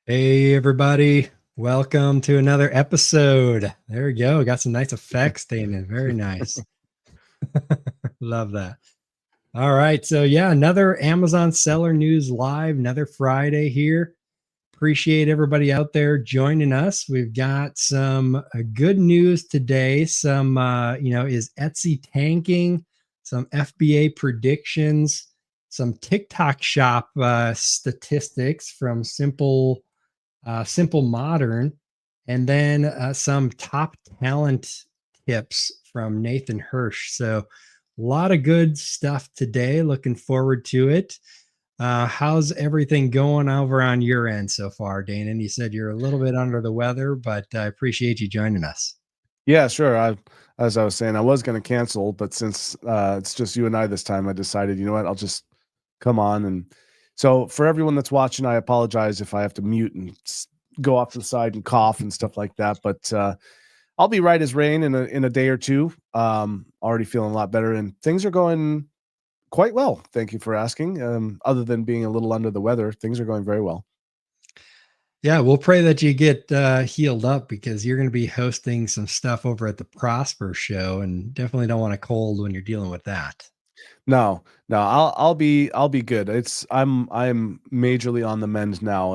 Hey, everybody. Welcome to another episode. There we go. Got some nice effects, Dana. Very nice. Love that. All right. So, yeah, another Amazon Seller News Live, another Friday here. Appreciate everybody out there joining us. We've got some good news today. Is Etsy tanking, some FBA predictions, some TikTok shop statistics from Simple Modern, and then some top talent tips from Nathan Hirsch. So, a lot of good stuff today. Looking forward to it. How's everything going over on your end so far, Dana? And you said you're a little bit under the weather, but I appreciate you joining us. Yeah, sure. As I was saying, I was going to cancel, but since it's just you and I this time, I decided, you know what, I'll just come on. And so for everyone that's watching, I apologize if I have to mute and go off to the side and cough and stuff like that. But I'll be right as rain in a day or two. Already feeling a lot better, and things are going quite well. Thank you for asking. Other than being a little under the weather, things are going very well. Yeah, we'll pray that you get healed up because you're going to be hosting some stuff over at the Prosper show, and definitely don't want a cold when you're dealing with that. No, I'll be good. I'm majorly on the mend now.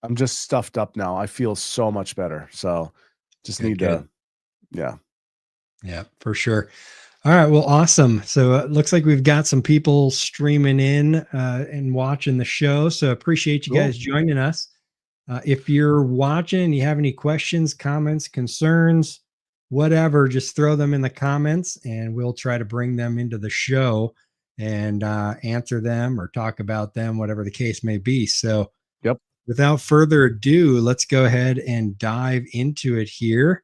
I'm just stuffed up now. I feel so much better. So just Good, need good. to, yeah. Yeah, for sure. All right, well, awesome. So it looks like we've got some people streaming in and watching the show. So appreciate you Cool. guys joining us. If you're watching and you have any questions, comments, concerns, whatever, just throw them in the comments and we'll try to bring them into the show and answer them or talk about them, whatever the case may be. So Yep. without further ado, let's go ahead and dive into it here.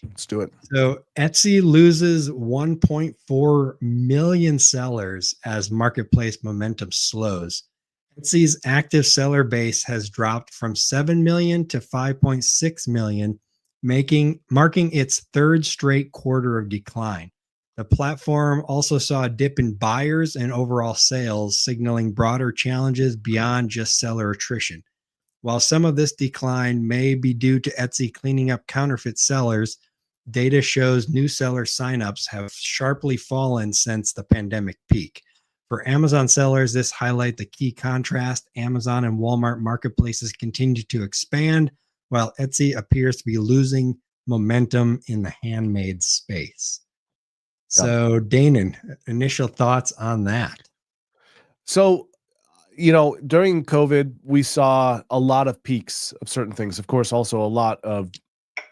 Let's do it. So Etsy loses 1.4 million sellers as marketplace momentum slows. Etsy's active seller base has dropped from 7 million to 5.6 million, marking its third straight quarter of decline. The platform also saw a dip in buyers and overall sales, signaling broader challenges beyond just seller attrition. While some of this decline may be due to Etsy cleaning up counterfeit sellers, data shows new seller signups have sharply fallen since the pandemic peak. For Amazon sellers, this highlights the key contrast. Amazon and Walmart marketplaces continue to expand, while Etsy appears to be losing momentum in the handmade space. Yep. So, Danon, initial thoughts on that? So, during COVID, we saw a lot of peaks of certain things. Of course, also a lot of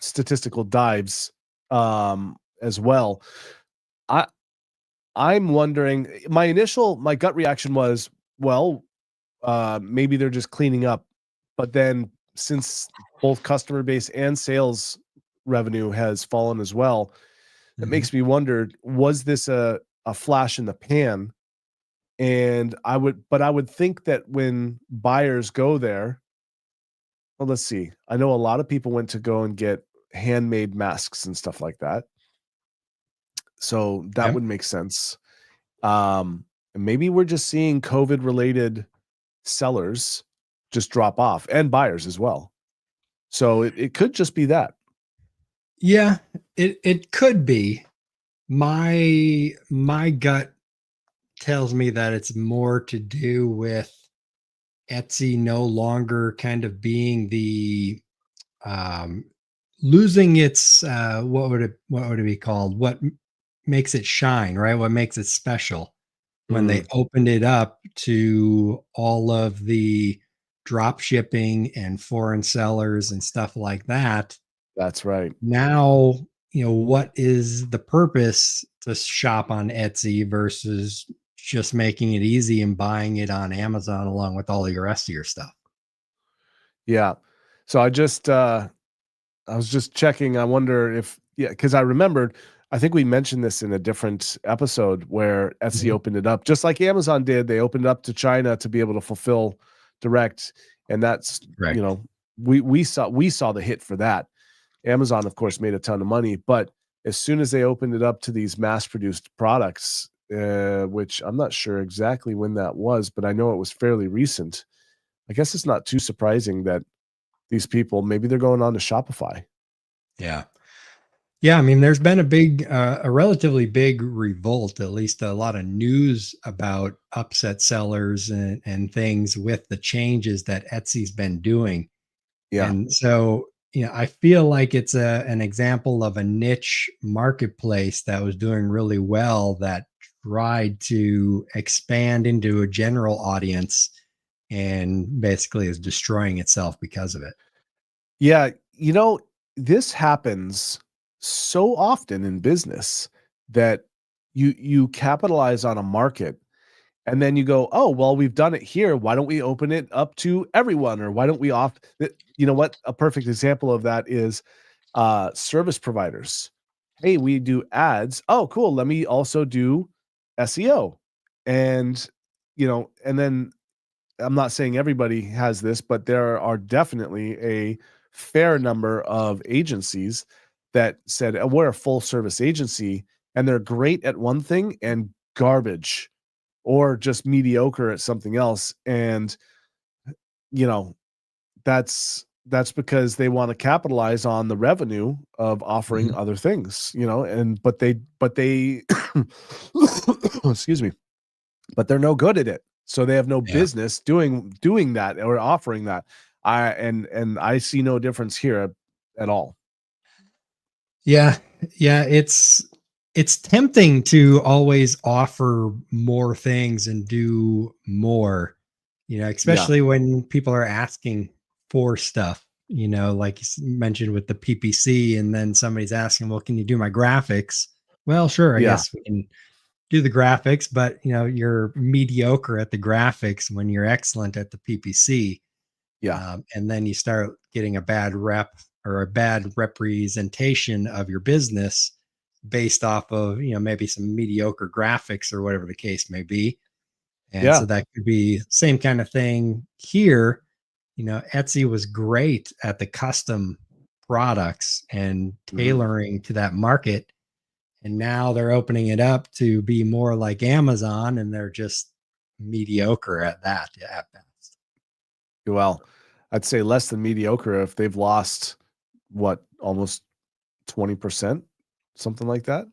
statistical dives as well. I I'm wondering, my gut reaction was, well, maybe they're just cleaning up. But then since both customer base and sales revenue has fallen as well, it Mhm. makes me wonder, was this a flash in the pan? And I would think that when buyers go there, well, let's see. I know a lot of people went to go and get handmade masks and stuff like that. So that Okay. would make sense. And maybe we're just seeing COVID related sellers just drop off, and buyers as well. So it could just be that. Yeah, it could be. My gut tells me that it's more to do with Etsy no longer kind of being the um losing its what would it be called? Makes it shine, right? What makes it special when they Mm, opened it up to all of the drop shipping and foreign sellers and stuff like that. that's right. Now, what is the purpose to shop on Etsy versus just making it easy and buying it on Amazon along with all the rest of your stuff? Yeah. So I was just checking. I wonder if, yeah, because I remembered, I think we mentioned this in a different episode where Etsy Mhm. opened it up, just like Amazon did. They opened it up to China to be able to fulfill direct. And that's, you Correct. know, we saw the hit for that. Amazon, of course, made a ton of money, but as soon as they opened it up to these mass-produced products, which I'm not sure exactly when that was, but I know it was fairly recent. I guess it's not too surprising that these people, maybe they're going on to Shopify. Yeah. Yeah, I mean, there's been a relatively big revolt, at least a lot of news about upset sellers and things with the changes that Etsy's been doing. Yeah. And so, I feel like it's an example of a niche marketplace that was doing really well that tried to expand into a general audience and basically is destroying itself because of it. Yeah. This happens so often in business that you capitalize on a market and then you go, oh, well, we've done it here. Why don't we open it up to everyone? Or why don't we you know what? A perfect example of that is service providers. Hey, we do ads. Oh, cool. Let me also do SEO. And, and then I'm not saying everybody has this, but there are definitely a fair number of agencies that said, we're a full service agency and they're great at one thing and garbage or just mediocre at something else. And, you know, that's because they want to capitalize on the revenue of offering Mhm. other things, and but they excuse me, but they're no good at it. So they have no Yeah. business doing that or offering that. And I see no difference here at all. Yeah, yeah, it's tempting to always offer more things and do more, Yeah. especially when people are asking for stuff, like you mentioned with the PPC, and then somebody's asking, well, can you do my graphics? Well, sure, I Yeah. guess we can do the graphics, but you're mediocre at the graphics when you're excellent at the PPC. Yeah. And then you start getting a bad rep or a bad representation of your business based off of maybe some mediocre graphics or whatever the case may be. And so Yeah. that could be same kind of thing here. Etsy was great at the custom products and Mhm. tailoring to that market, and now they're opening it up to be more like Amazon, and they're just mediocre at that at best. Well, I'd say less than mediocre if they've lost what, almost 20%, something like that.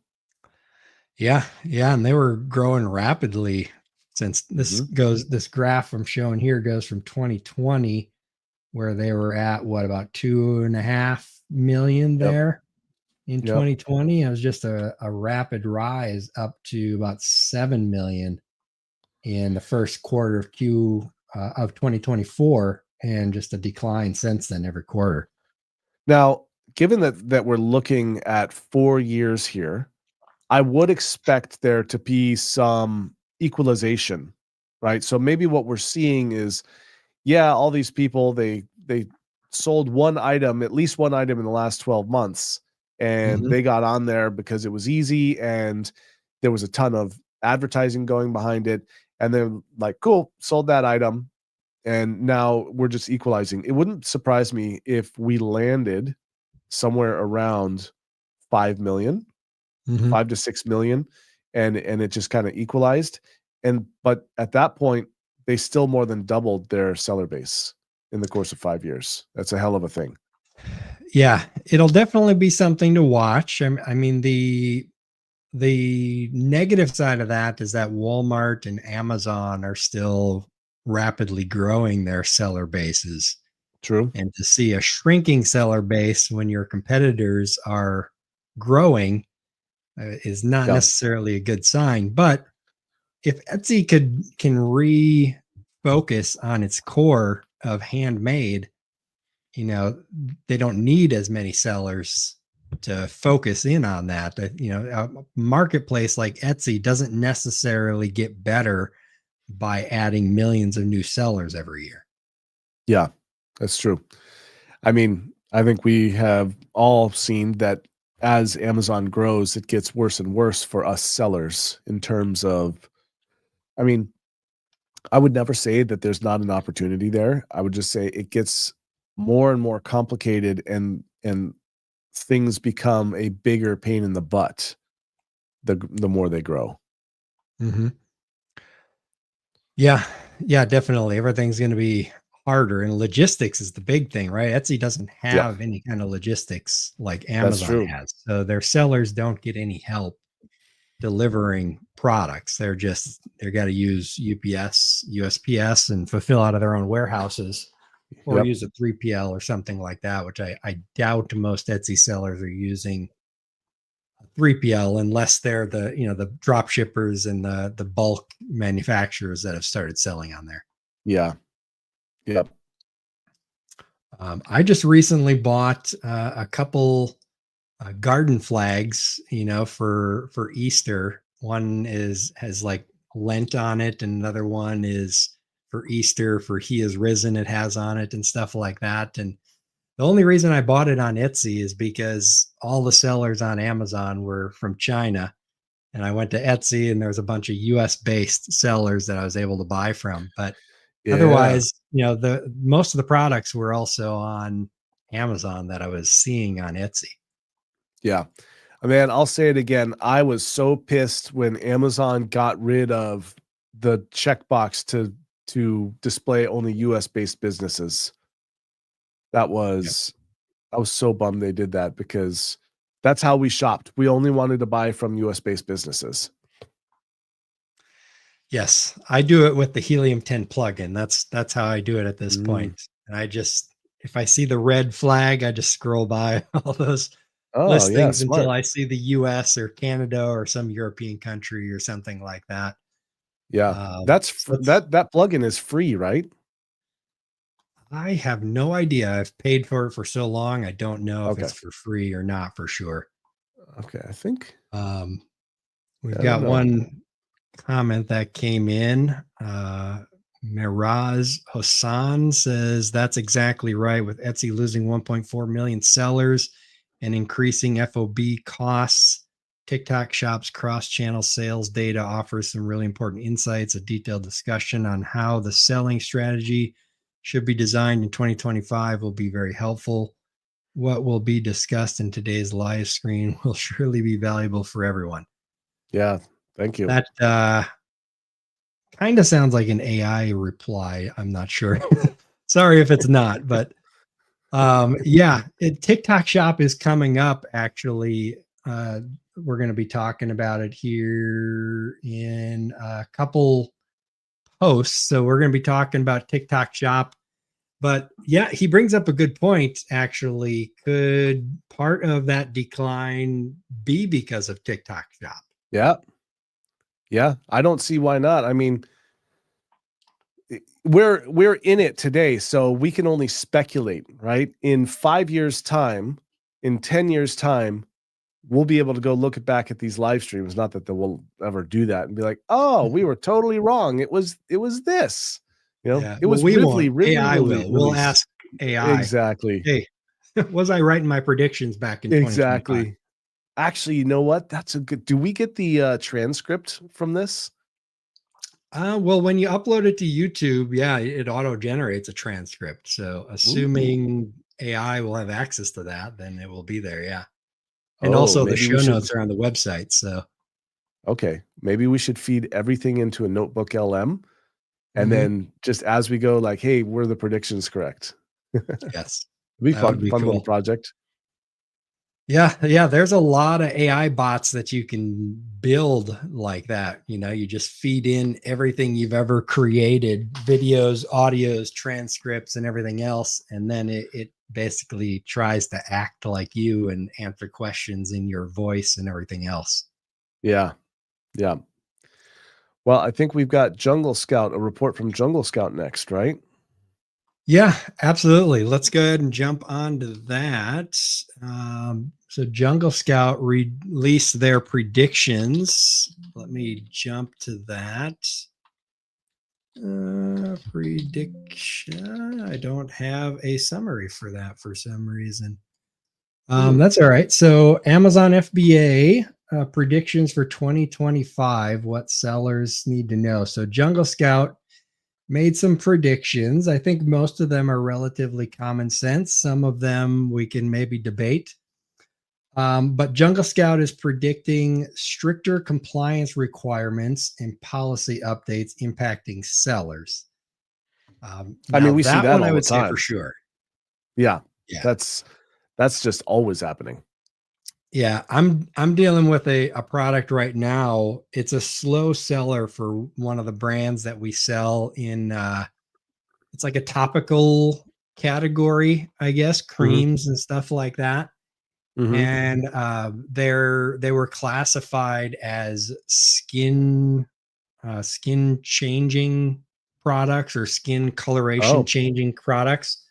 Yeah, yeah, and they were growing rapidly since Mhm. this graph I'm showing here goes from 2020, where they were at what, about 2.5 million Yep. there in Yep. 2020. It was just a rapid rise up to about 7 million in the first quarter of 2024, and just a decline since then every quarter. Now, given that we're looking at 4 years here, I would expect there to be some equalization, right? So maybe what we're seeing is, yeah, all these people, they sold one item, at least one item in the last 12 months, and Mhm, they got on there because it was easy and there was a ton of advertising going behind it, and then like, cool, sold that item, and now we're just equalizing. It wouldn't surprise me if we landed somewhere around 5 million, mhm. 5 to 6 million, and it just kind of equalized. But at that point, they still more than doubled their seller base in the course of 5 years. That's a hell of a thing. Yeah, it'll definitely be something to watch. I mean, the negative side of that is that Walmart and Amazon are still rapidly growing their seller bases. True. And to see a shrinking seller base when your competitors are growing is not Yeah. necessarily a good sign. But if Etsy can refocus on its core of handmade, they don't need as many sellers to focus in on that. A marketplace like Etsy doesn't necessarily get better by adding millions of new sellers every year. Yeah, that's true. I mean, I think we have all seen that as Amazon grows, it gets worse and worse for us sellers in terms of, I mean, I would never say that there's not an opportunity there. I would just say it gets more and more complicated and things become a bigger pain in the butt the more they grow. Mhm. Yeah, yeah, definitely. Everything's going to be harder, and logistics is the big thing, right? Etsy doesn't Yeah, have any kind of logistics like that's Amazon true. has. So their sellers don't get any help delivering products. They got to use UPS, USPS, and fulfill out of their own warehouses, or Yep. use a 3PL or something like that, which I doubt most Etsy sellers are using 3PL unless they're the drop shippers and the bulk manufacturers that have started selling on there. Yeah. Yep. I just recently bought a couple garden flags, for Easter. One has like Lent on it, and another one is for Easter for He is risen. It has on it and stuff like that. And the only reason I bought it on Etsy is because all the sellers on Amazon were from China, and I went to Etsy and there was a bunch of US based sellers that I was able to buy from. But Yeah. otherwise, the most of the products were also on Amazon that I was seeing on Etsy. Yeah. Man, I'll say it again. I was so pissed when Amazon got rid of the checkbox to display only US based businesses. That Yep. was I was so bummed they did that because that's how we shopped. We only wanted to buy from US based businesses. Yes, I do it with the Helium 10 plugin. That's how I do it at this Mm. point. And I just if I see the red flag, I just scroll by all those Oh, yeah, listings until smart. I see the US or Canada or some European country or something like that. Yeah. That's So that plugin is free, right? I have no idea. I've paid for it for so long. I don't know if Okay. it's for free or not for sure. Okay, I think Um, we've I don't got know. one comment that came in. Miraz Hassan says that's exactly right. With Etsy losing 1.4 million sellers and increasing FOB costs, TikTok Shop's cross channel sales data offers some really important insights. A detailed discussion on how the selling strategy should be designed in 2025 will be very helpful. What will be discussed in today's live screen will surely be valuable for everyone. Yeah, thank you. That kind of sounds like an AI reply. I'm not sure. Sorry if it's not, but yeah, TikTok Shop is coming up. Actually, we're going to be talking about it here in a couple posts. So we're going to be talking about TikTok Shop. But yeah, he brings up a good point. Actually, could part of that decline be because of TikTok Shop? Yeah. Yeah, I don't see why not. I mean, we're in it today, so we can only speculate, right? In 5 years' time, in 10 years' time, we'll be able to go look back at these live streams, not that they will ever do that and be like, "Oh, we were totally wrong. It was this." Yeah. It Well, was we Ridley. won't. Ridley AI will. We'll released. ask AI. Exactly. Hey, was I right in my predictions back in 2025? Exactly. Actually, you know what? That's a good do we get the, transcript from this? Well, when you upload it to YouTube, yeah, it auto generates a transcript. So, Ooh. assuming AI will have access to that, then it will be there. Yeah. And Oh, also, the maybe we show should notes are on the website. So, okay, maybe we should feed everything into a Notebook LM, and mhm, then just as we go, like, "Hey, were the predictions correct?" It'd yes, be that would fun be fun little cool. project. Yeah, yeah, there's a lot of AI bots that you can build like that. You just feed in everything you've ever created, videos, audios, transcripts, and everything else. And then it basically tries to act like you and answer questions in your voice and everything else. Yeah, yeah. Well, I think we've got Jungle Scout, a report from Jungle Scout next, right? Yeah, absolutely. Let's go ahead and jump onto that. So, Jungle Scout released their predictions. Let me jump to that. Prediction. I don't have a summary for that for some reason. Hmm. That's all right. So, Amazon FBA predictions for 2025, what sellers need to know. So, Jungle Scout made some predictions. I think most of them are relatively common sense. Some of them we can maybe debate. But Jungle Scout is predicting stricter compliance requirements and policy updates impacting sellers. I Now mean, we see that that one I all the would say for time. sure. Yeah, Yeah. that's just always happening. Yeah, I'm dealing with a product right now. It's a slow seller for one of the brands that we sell in it's like a topical category, I guess, Mhm, creams and stuff like that. mhm. And they were classified as skin changing products or skin coloration Oh. changing products.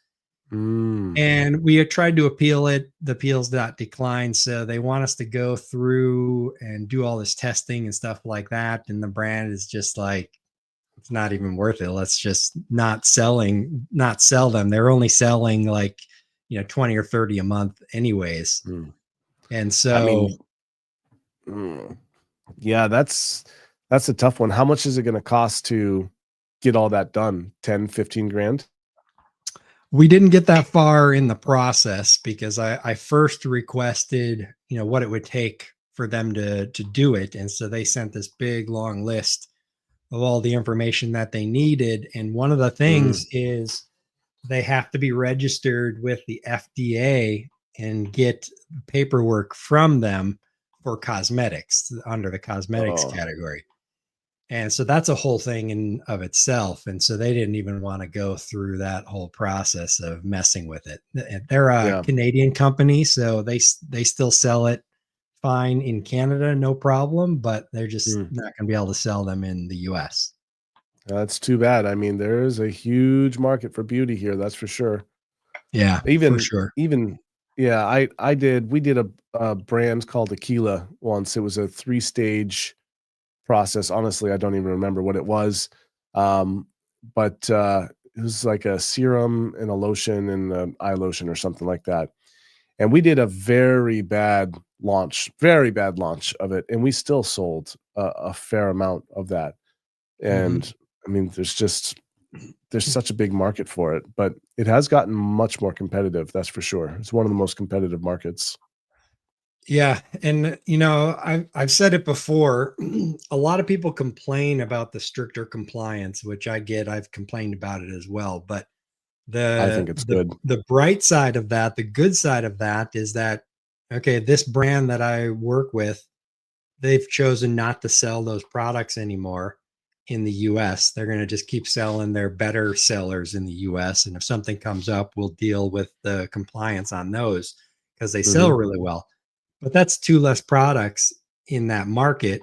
Mm. And we had tried to appeal it. The appeals got declined. So they want us to go through and do all this testing and stuff like that. And the brand is just like, it's not even worth it. Let's just not sell them. They're only selling like, 20 or 30 a month anyways. Mm. And I so mean, mm, yeah, that's a tough one. How much is it gonna cost to get all that done? 10, 15 grand? we didn't get that far in the process because I first requested, what it would take for them to do it. And so they sent this big long list of all the information that they needed. And one of the Mm. things is they have to be registered with the FDA and get paperwork from them for cosmetics under the cosmetics Oh, category. And so that's a whole thing in of itself. And so they didn't even want to go through that whole process of messing with it. They're a yeah. Canadian company, so they still sell it fine in Canada, no problem, but they're just Mm. not going to be able to sell them in the US. That's too bad. I mean, there is a huge market for beauty here, that's for sure. Yeah, for Even sure. even yeah, we did a brand called Aquila once. It was a 3-stage process. Honestly, I don't even remember what it was. Um, but it was like a serum and a lotion and an eye lotion or something like that. And we did a very bad launch of it, and we still sold a fair amount of that. Mhm. And I mean, there's such a big market for it, but it has gotten much more competitive, that's for sure. It's one of the most competitive markets. Yeah, and I've said it before. A lot of people complain about the stricter compliance, which I get. I've complained about it as well. But I the think it's the good. the bright side of that, the good side of that, is that okay, this brand that I work with, they've chosen not to sell those products anymore in the US. They're going to just keep selling their better sellers in the US. And if something comes up, we'll deal with the compliance on those because they sell Mhm. really well. But that's two less products in that market,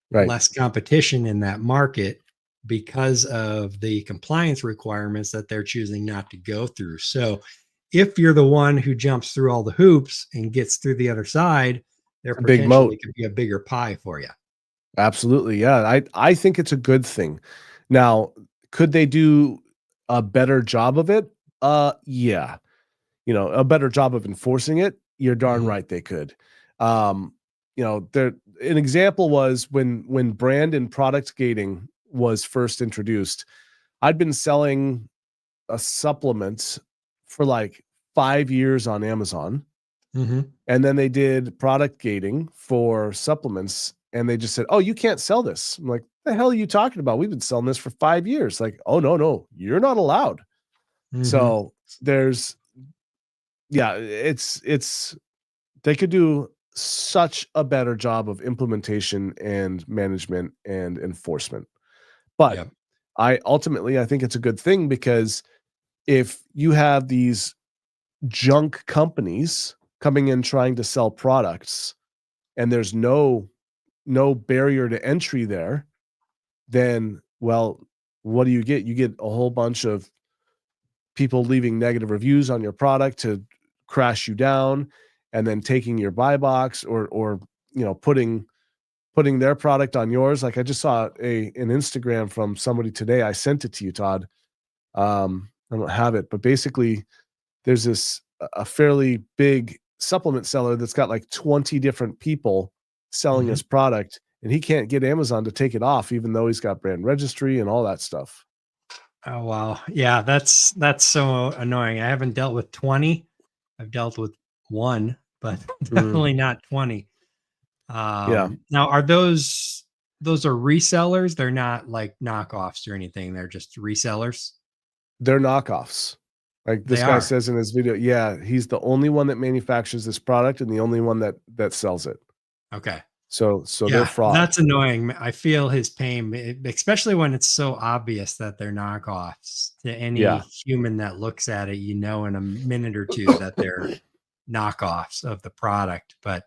Right. less competition in that market because of the compliance requirements that they're choosing not to go through. So if you're the one who jumps through all the hoops and gets through the other side, there It's a big moat. potentially could be a bigger pie for you. Absolutely, yeah. I think it's a good thing. Now, could they do a better job of it? Yeah. A better job of enforcing it? You're darn Mhm. right they could. Um, there an example was when brand and product gating was first introduced. I'd been selling a supplement for like 5 years on Amazon, Mhm. and then they did product gating for supplements, and they just said, "Oh, you can't sell this." I'm like, "The hell are you talking about? We've been selling this for 5 years." Like, "Oh, no, no, you're not allowed." Mhm. So, there's yeah, it's they could do such a better job of implementation and management and enforcement. But Yep. I think it's a good thing because if you have these junk companies coming in trying to sell products and there's no barrier to entry there, then well, what do you get? You get a whole bunch of people leaving negative reviews on your product to crash you down and then taking your buy box or putting their product on yours. Like I just saw an Instagram from somebody today. I sent it to you, Todd. I don't have it, but basically there's a fairly big supplement seller that's got like 20 different people selling Mhm. his product, and he can't get Amazon to take it off even though he's got brand registry and all that stuff. Oh wow. Yeah, that's so annoying. I haven't dealt with 20. I've dealt with one, but Mm, definitely not 20. yeah. Now are those are resellers? They're not like knockoffs or anything. They're just resellers. They're knockoffs. Like They this guy are. says in his video, yeah, he's the only one that manufactures this product and the only one that sells it. Okay. So they're Yeah, fraud. that's annoying. I feel his pain, especially when it's so obvious that they're knockoffs. To any Yeah. human that looks at it, in a minute or two that they're knockoffs of the product. But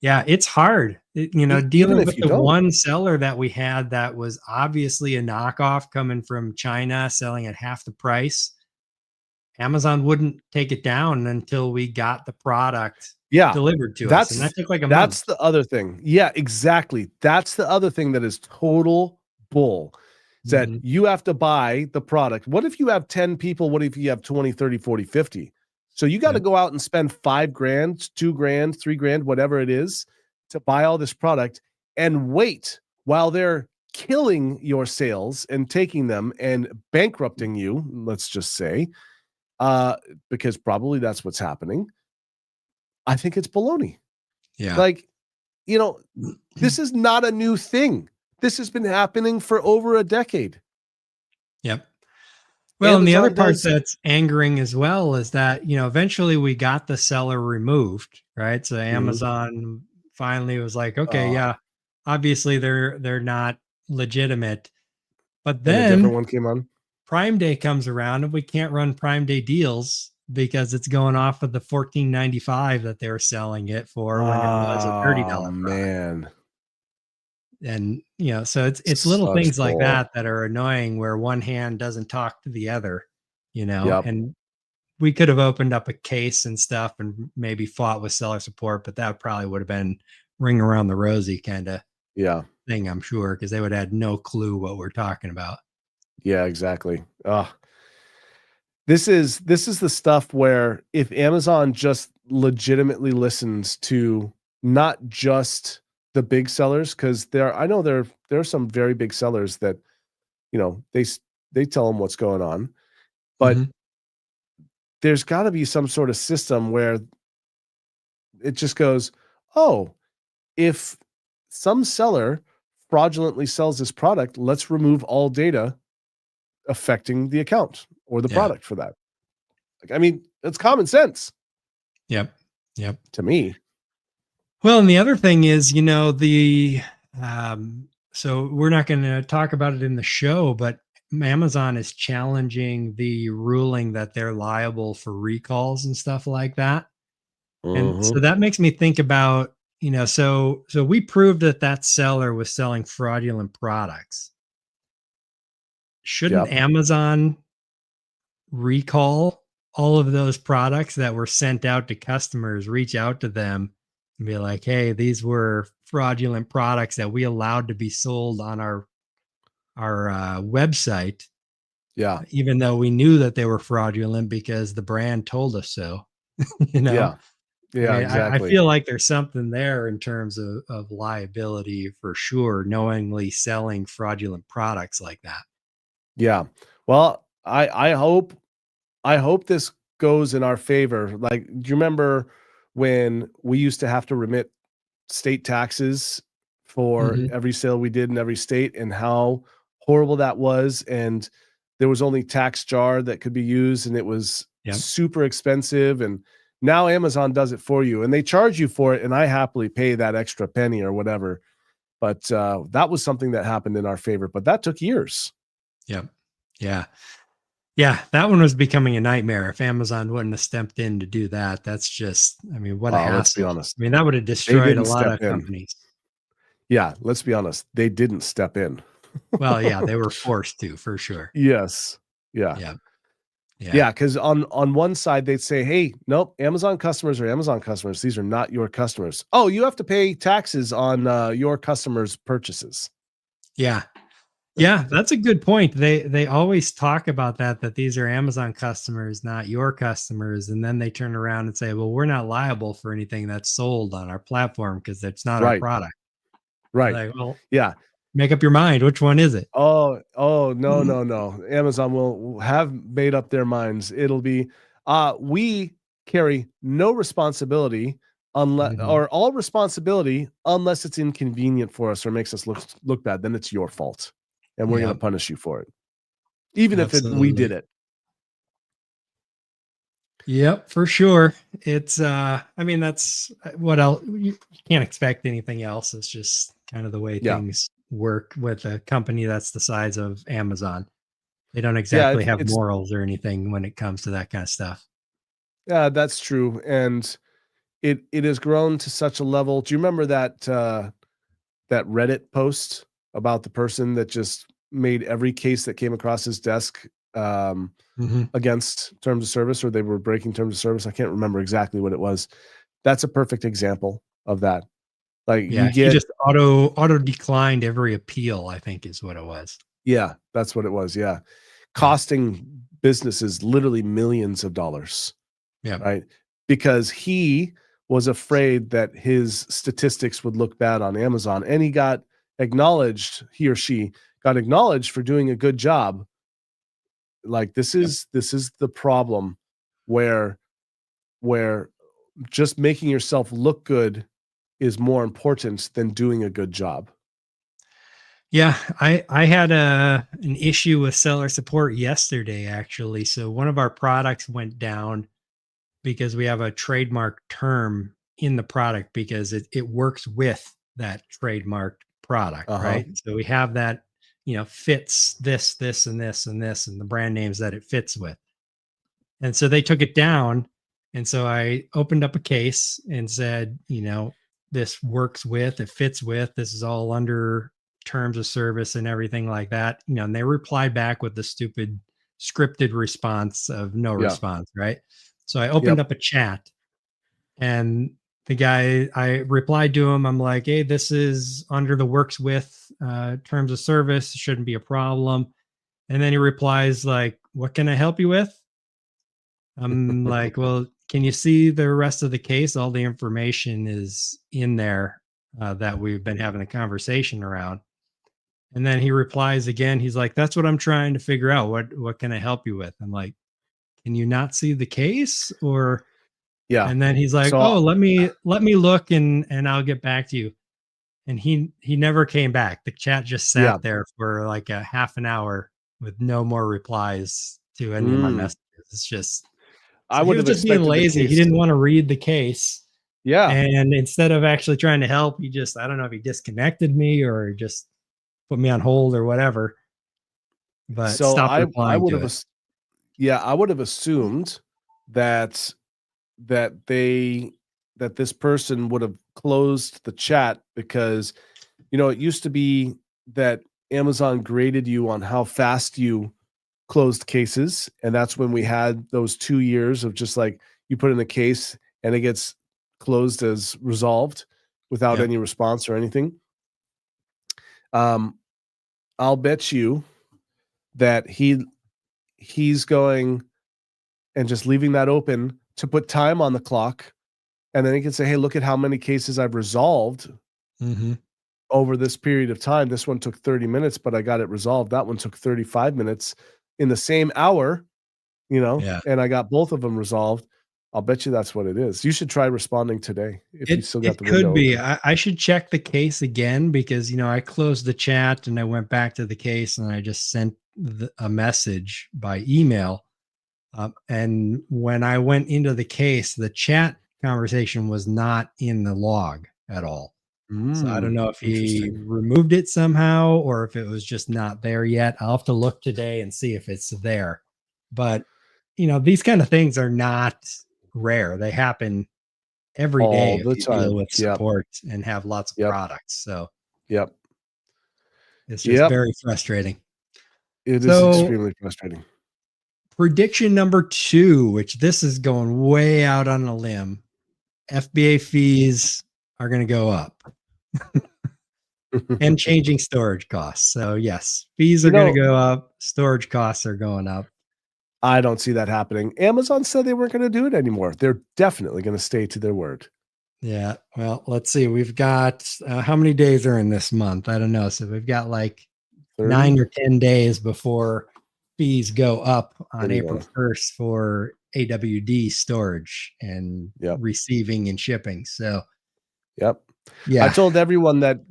yeah, it's hard. Even Dealing if with you the don't. one seller that we had that was obviously a knockoff coming from China, selling at half the price. Amazon wouldn't take it down until we got the product Yeah. delivered to us, and that took like a That's month. the other thing. Yeah, exactly. That's the other thing that is total bull. Is that Mhm. you have to buy the product. What if you have 10 people? What if you have 20, 30, 40, 50? So you got to Yep. go out and spend 5 grand, 2 grand, 3 grand, whatever it is, to buy all this product and wait while they're killing your sales and taking them and bankrupting you, let's just say, uh, because probably that's what's happening. I think it's baloney. Yeah. Like, you know, this is not a new thing. This has been happening for over a decade. Yep. Well, and the other Amazon part does. that's angering as well is that, eventually we got the seller removed, right? So Mhm. Amazon finally was like, okay, Oh, yeah, obviously they're not legitimate. But and a different then one came on. Prime Day comes around and we can't run Prime Day deals because it's going off of the 14.95 that they were selling it for when it was a Oh $30 product. man, And so it's little such things like bull. that are annoying where one hand doesn't talk to the other, Yep. and we could have opened up a case and stuff and maybe fought with seller support, but that probably would have been ring around the rosy kind of Yeah. thing, I'm sure, because they would have had no clue what we're talking about. Yeah. Exactly. This is the stuff where if Amazon just legitimately listens to not just the big sellers, because I know there are some very big sellers that they tell them what's going on, but Mhm. there's got to be some sort of system where it just goes, oh, if some seller fraudulently sells this product, let's remove all data affecting the account or the Yeah. product for that. Like, I mean, it's common sense Yep. Yep. to me. Well, and the other thing is, so we're not going to talk about it in the show, but Amazon is challenging the ruling that they're liable for recalls and stuff like that. And so Mhm. that makes me think about, so we proved that that seller was selling fraudulent products. Shouldn't Yep. Amazon recall all of those products that were sent out to customers, reach out to them and be like, hey, these were fraudulent products that we allowed to be sold on our website, Yeah. even though we knew that they were fraudulent because the brand told us so. you know, Yeah. I Yeah, mean, I exactly. feel like there's something there in terms of liability for sure, knowingly selling fraudulent products like that. Yeah. Well, I hope this goes in our favor. Like, do you remember when we used to have to remit state taxes for Hmm. every sale we did in every state and how horrible that was? And there was only tax jar that could be used and it was Yep. super expensive. And now Amazon does it for you and they charge you for it. And I happily pay that extra penny or whatever. But that was something that happened in our favor, but that took years. Yep. Yeah. Yeah, that one was becoming a nightmare. If Amazon wouldn't have stepped in to do that, that's just, I mean, what a Let's be hassle. honest. I mean, that would have They destroyed a didn't lot step of in. companies. Yeah, let's be honest. They didn't step in. Well, yeah, they were forced to for sure. Yes. Yeah. Yeah. Yeah. Yeah, because on one side they'd say, "Hey, nope, Amazon customers are Amazon customers. These are not your customers. Oh, you have to pay taxes on your customers' purchases." Yeah. Yeah, that's a good point. They always talk about that these are Amazon customers, not your customers, and then they turn around and say, "Well, we're not liable for anything that's sold on our platform because it's not our Right. product." Right. Like, well, Yeah. make up your mind. Which one is it? Oh, no, no, no. Amazon will have made up their minds. It'll be we carry no responsibility unless Mhm. or all responsibility unless it's inconvenient for us or makes us look bad, then it's your fault. And we're going to Yep, punish you for it. Even if we did absolutely. it. Yep, for sure. It's I mean that's what else you can't expect anything else. It's just kind of the way Yeah. things work with a company that's the size of Amazon. They don't Yeah, exactly have it's morals or anything when it comes to that kind of stuff. yeah, that's true. And it has grown to such a level. Do you remember that that Reddit post about the person that just made every case that came across his desk Mhm. against terms of service, or they were breaking terms of service? I can't remember exactly what it was. That's a perfect example of that. Like you Yeah, he get just auto declined every appeal, I think is what it was. yeah, that's what it was. Yeah. Yeah. Costing businesses literally millions of dollars, Yeah. right? Because he was afraid that his statistics would look bad on Amazon, and he got acknowledged, he or she got acknowledged for doing a good job. Like Yep. this is the problem where where just making yourself look good is more important than doing a good job. Yeah, I had an issue with seller support yesterday actually. So one of our products went down because we have a trademark term in the product because it works with that trademarked product, Uh-huh. right? So we have that, fits this, and this, and this, and the brand names that it fits with. And so they took it down. And so I opened up a case and said, this works with, it fits with, this is all under terms of service and everything like that. And they replied back with the stupid scripted response of no Yeah. response, right? So I opened Yep. up a chat and the guy, I replied to him, I'm like, hey, this is under the works with terms of service, shouldn't be a problem. And then he replies, like, what can I help you with? I'm like, well, can you see the rest of the case? All the information is in there that we've been having a conversation around. And then he replies again. He's like, that's what I'm trying to figure out. What can I help you with? I'm like, can you not see the case? Or Yeah. and then he's like, So oh, let me look and I'll get back to you. And he never came back. The chat just yeah. sat there for like a half an hour with no more replies to any of my Mm. messages. It's just I so he would was have just being expected the lazy. He case. didn't want to read the case. Yeah. And instead of actually trying to help, he just, I don't know if he disconnected me or just put me on hold or whatever, but So stopped I replying would to have it. yeah, I would have assumed that that they that this person would have closed the chat because it used to be that Amazon graded you on how fast you closed cases, and that's when we had those 2 years of just like you put in a case and it gets closed as resolved without Yep. any response or anything. Um, I'll bet you that he's going and just leaving that open to put time on the clock, and then he can say, "Hey, look at how many cases I've resolved Mm-hmm. over this period of time. This one took 30 minutes, but I got it resolved. That one took 35 minutes in the same hour, Yeah. and I got both of them resolved." I'll bet you that's what it is. You should try responding today if you It still got it the could window be. open. I should check the case again because I closed the chat and I went back to the case and I just sent a message by email. And when I went into the case, the chat conversation was not in the log at all. So I don't know if he Interesting. removed it somehow or if it was just not there yet. I'll have to look today and see if it's there. But these kind of things are not rare. They happen every day All if the you deal time. with Yep. support and have lots of Yep. products. So Yep. it's just Yep. very frustrating. It is So extremely frustrating. prediction number two, which this is going way out on a limb. FBA fees are going to go up and changing storage costs. So, yes, fees You are going to know, go up, storage costs are going up. I don't see that happening. Amazon said they weren't going to do it anymore. They're definitely going to stay to their word. Yeah. Well, let's see. We've got how many days are in this month? I don't know. So, we've got like 30, 9 or 10 days before fees go up on April 31. 1st for AWD storage and Yep. receiving and shipping. So, Yep. I yeah. told everyone that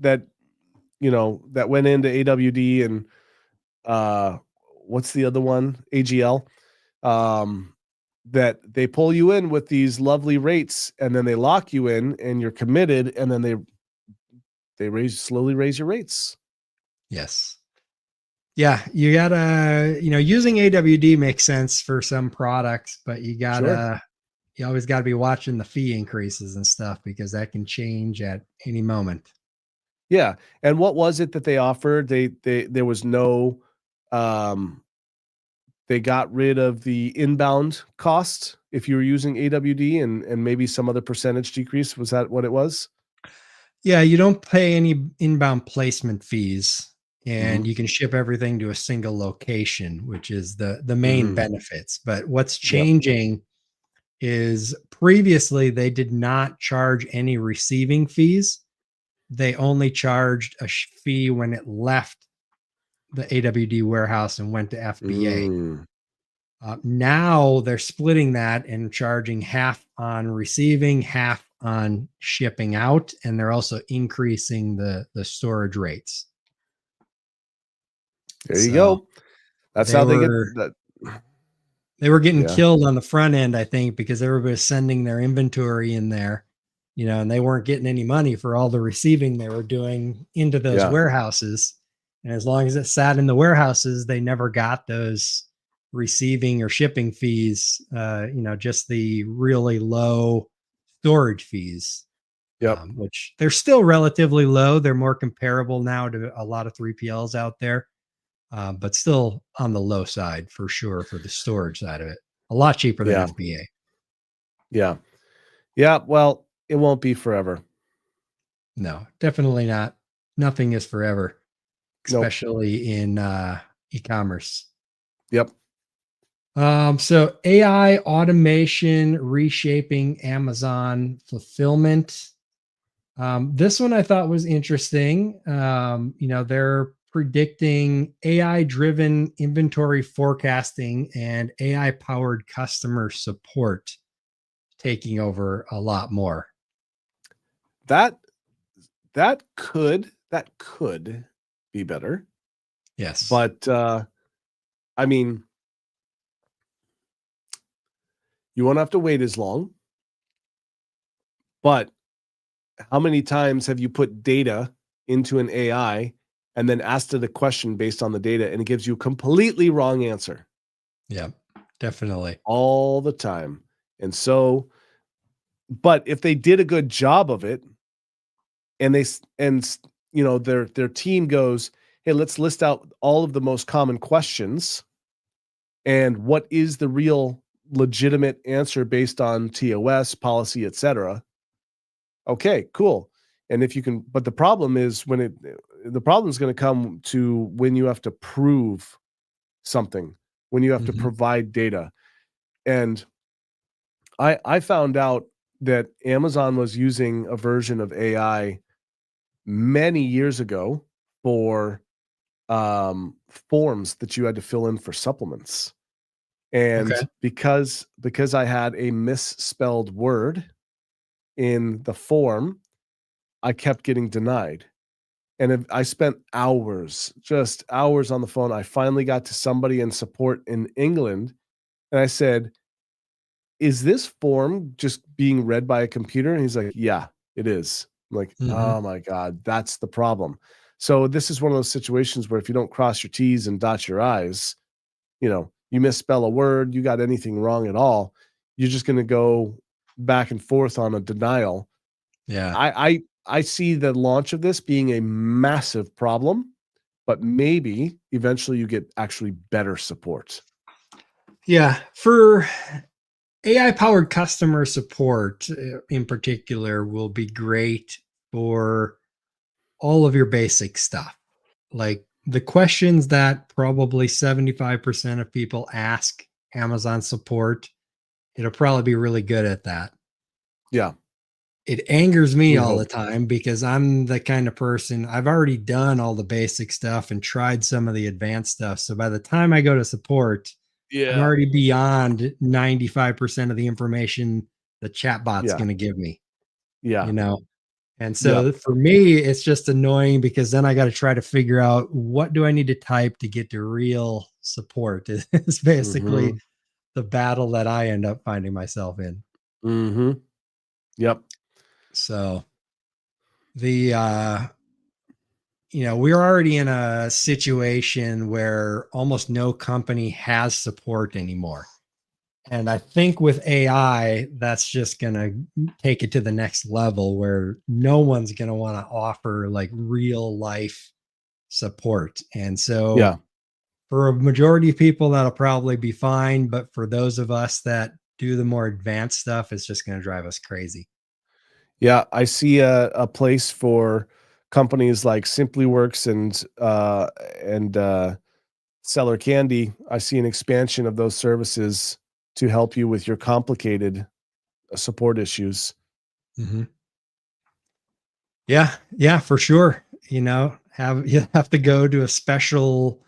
went into AWD and uh what's the other one? AGL. Um that they pull you in with these lovely rates, and then they lock you in, and you're committed, and then they slowly raise your rates. Yes. Yeah, you gotta, using AWD makes sense for some products, but Sure. you always gotta be watching the fee increases and stuff because that can change at any moment. Yeah. And what was it that they offered? There was no um they got rid of the inbound cost if you were using AWD, and maybe some other percentage decrease. Was that what it was? Yeah, you don't pay any inbound placement fees and Mhm. you can ship everything to a single location, which is the main Mhm. benefits. But what's Yep. changing is previously they did not charge any receiving fees. They only charged a fee when it left the AWD warehouse and went to FBA. Mm. Now they're splitting that and charging half on receiving, half on shipping out, and they're also increasing the storage rates. There you So go. That's they how they get were that. they were getting Yeah. killed on the front end, I think, because everybody's sending their inventory in there, and they weren't getting any money for all the receiving they were doing into those Yeah. warehouses. And as long as it sat in the warehouses, they never got those receiving or shipping fees, just the really low storage fees, Yep. which they're still relatively low. They're more comparable now to a lot of 3PLs out there, but still on the low side for sure for the storage side of it. A lot cheaper than Yeah. FBA. Yeah. Yeah. Well, it won't be forever. No, definitely not. Nothing is forever, Nope. especially in e-commerce. Yep. So AI automation reshaping Amazon fulfillment. This one I thought was interesting. They're predicting AI driven inventory forecasting and AI powered customer support taking over a lot more. That that could be better. Yes. But I mean, you won't have to wait as long. But how many times have you put data into an AI and then asked it a question based on the data, and it gives you a completely wrong answer? Yeah, definitely. All the time. And so, but if they did a good job of it, and their team goes, "Hey, let's list out all of the most common questions and what is the real legitimate answer based on TOS policy, etc." Okay, cool. And if you can, but the problem is the problem is going to come to when you have to prove something, when you have to Mhm. provide data. And I found out that Amazon was using a version of AI many years ago for forms that you had to fill in for supplements. Okay. And because I had a misspelled word in the form, I kept getting denied. And I spent hours, just hours on the phone. I finally got to somebody in support in England, and I said, "Is this form just being read by a computer?" And he's like, "Yeah, it is." I'm like, Mhm. "Oh my god, that's the problem." So this is one of those situations where if you don't cross your T's and dot your I's, you misspell a word, you got anything wrong at all, you're just going to go back and forth on a denial. Yeah. I see the launch of this being a massive problem, but maybe eventually you get actually better support. Yeah. For AI powered customer support in particular will be great for all of your basic stuff. Like the questions that probably 75% of people ask Amazon support, it'll probably be really good at that. Yeah, It angers me we all the hope. time because I'm the kind of person I've already done all the basic stuff and tried some of the advanced stuff. So by the time I go to support, I'm Yeah, already beyond 95% of the information the chatbot's yeah, going to give me, you yeah, know? And yep. so for me, it's just annoying because then I got to try to figure out what do I need to type to get to real support is basically Mhm. the battle that I end up finding myself in. Mm-hmm. Yep. So the we're already in a situation where almost no company has support anymore. And I think with AI, that's just going to take it to the next level where no one's going to want to offer like real life support. And so Yeah. for a majority of people, that'll probably be fine. But for those of us that do the more advanced stuff, it's just going to drive us crazy. Yeah. I see a place for companies like SimplyWorks and Seller Candy. I see an expansion of those services to help you with your complicated support issues. Mm-hmm. Yeah, for sure. You have to go to a special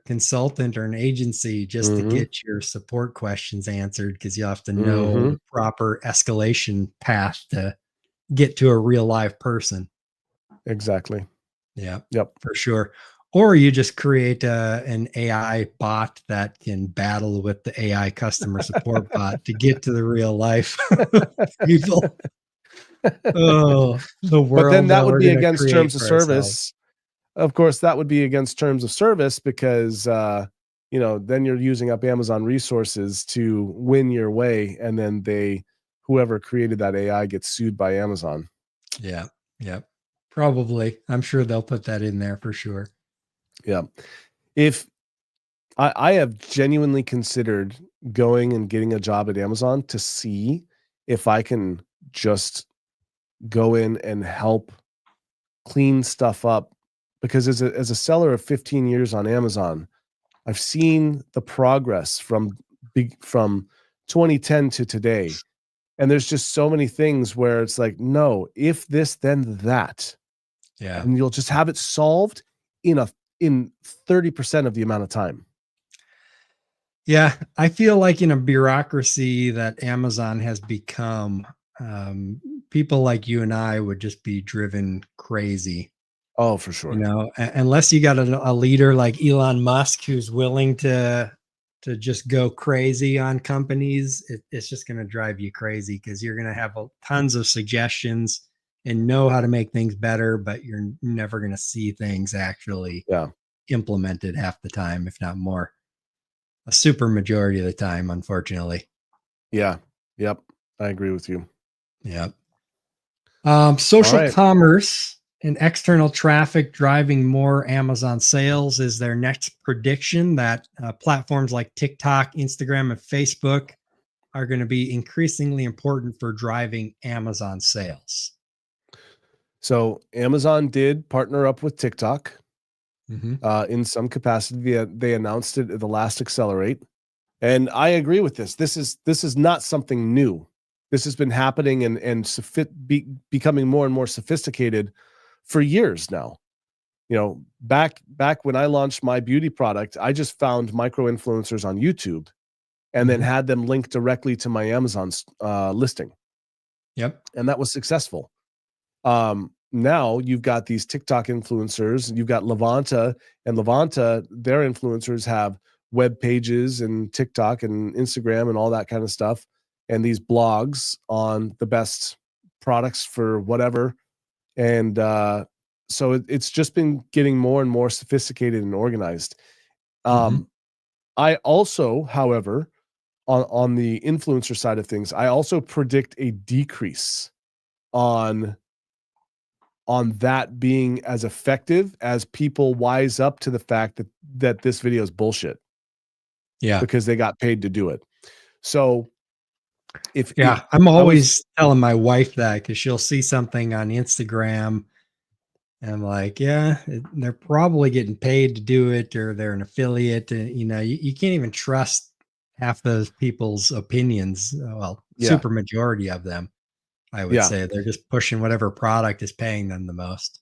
consultant or an agency just to Mm-hmm. get your support questions answered because you have to know Mm-hmm. the proper escalation path to get to a real live person. Exactly. Yeah, Yep. for sure. Or you just create an AI bot that can battle with the AI customer support bot to get to the real life people. Oh, the But then world that that would we're be going to against create terms of for ourselves. service. Of course, that would be against terms of service because then you're using up Amazon resources to win your way, and then whoever created that AI gets sued by Amazon. Yeah. Yeah. Probably. I'm sure they'll put that in there for sure. Yeah. If I have genuinely considered going and getting a job at Amazon to see if I can just go in and help clean stuff up, because as a seller of 15 years on Amazon, I've seen the progress from 2010 to today. And there's just so many things where it's like, no, if this, then that. Yeah. And you'll just have it solved in 30% of the amount of time. Yeah. I feel like in a bureaucracy that Amazon has become, people like you and I would just be driven crazy. Oh, for sure. Unless you got a leader like Elon Musk who's willing to just go crazy on companies, it's just going to drive you crazy because you're going to have tons of suggestions and know how to make things better, but you're never going to see things actually Yeah. implemented half the time, if not more. A super majority of the time, unfortunately. Yeah. Yep. I agree with you. Yeah. All Social right. commerce and external traffic driving more Amazon sales is their next prediction that platforms like TikTok, Instagram, and Facebook are going to be increasingly important for driving Amazon sales. So Amazon did partner up with TikTok Mm-hmm. in some capacity. They announced it at the last Accelerate. And I agree with this. This is not something new. This has been happening and becoming more and more sophisticated for years now. Back when I launched my beauty product, I just found micro influencers on YouTube and then Mm-hmm. had them linked directly to my Amazon listing, Yep. and that was successful. Now you've got these TikTok influencers. You've got Levanta, and Levanta, their influencers have web pages and TikTok and Instagram and all that kind of stuff, and these blogs on the best products for whatever. And so it's just been getting more and more sophisticated and organized. Mm-hmm. I also, however, on the influencer side of things, I also predict a decrease on that being as effective as people wise up to the fact that this video is bullshit Yeah. because they got paid to do it. So if Yeah. I'm always telling my wife that because she'll see something on Instagram and I'm like, yeah, they're probably getting paid to do it or they're an affiliate. You can't even trust half those people's opinions. Well, yeah, super majority of them, I would yeah, say. They're just pushing whatever product is paying them the most.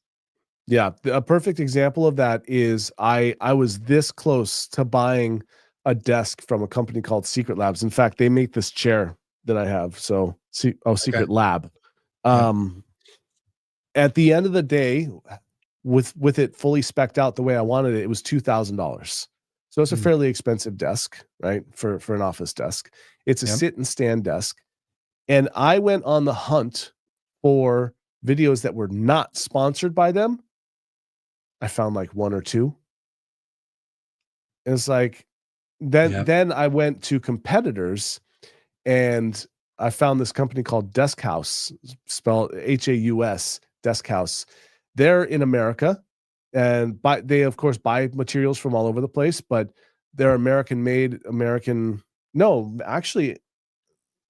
yeah. A perfect example of that is I was this close to buying a desk from a company called Secret Labs. In fact, they make this chair that I have. So, Okay. Secret Lab. Yep. Um, at the end of the day, with it fully specced out the way I wanted it, it was $2,000. So it's a Mm. fairly expensive desk, right? For an office desk. It's a Yep. sit and stand desk. And I went on the hunt for videos that were not sponsored by them. I found like one or two. And it's like, Yep. then I went to competitors, and I found this company called Desk House, spelled Haus, Desk House. They're in America, and they of course buy materials from all over the place, but they're American made, American. No, actually,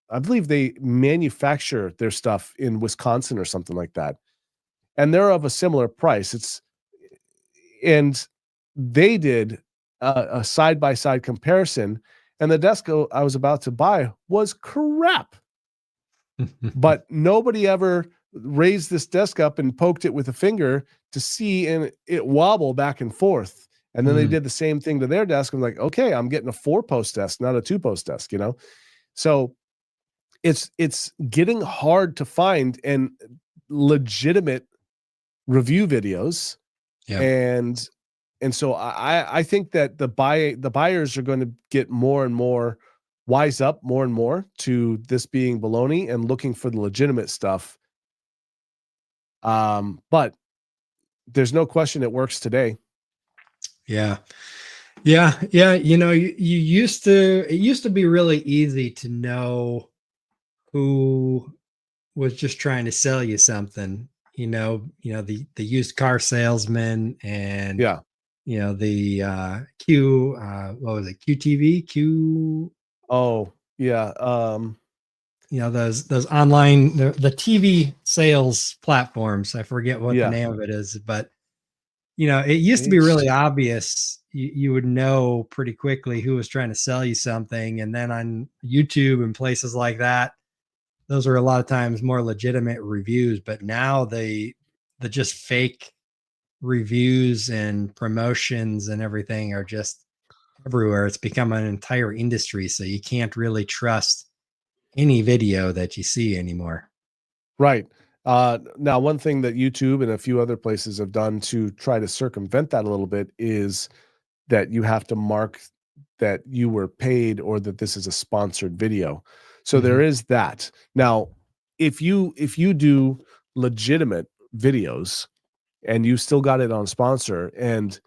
I believe they manufacture their stuff in Wisconsin or something like that, and they're of a similar price. And they did a side by side comparison, and the desk I was about to buy was crap. But nobody ever raised this desk up and poked it with a finger to see, and it wobble back and forth. And then they Mm. did the same thing to their desk. I'm like, okay, I'm getting a 4-post desk, not a 2-post desk, you know? So it's getting hard to find and legitimate review videos. Yep. And so I think that the buyers are going to get more and more wise up more and more to this being baloney and looking for the legitimate stuff. But there's no question it works today. Yeah. Yeah. Yeah. You used to, it used to be really easy to know who was just trying to sell you something, the used car salesman and, Yeah. the what was it? QTV, Oh, yeah. those online, the TV sales platforms. I forget what the Yeah. name of it is, but it used to be H really obvious. You would know pretty quickly who was trying to sell you something. And then on YouTube and places like that, those are a lot of times more legitimate reviews. But now the just fake reviews and promotions and everything are just everywhere. It's become an entire industry. So you can't really trust any video that you see anymore. Right. Now, one thing that YouTube and a few other places have done to try to circumvent that a little bit is that you have to mark that you were paid or that this is a sponsored video. So there Mhm. is that. Now, if you do legitimate videos and you still got it on sponsor, and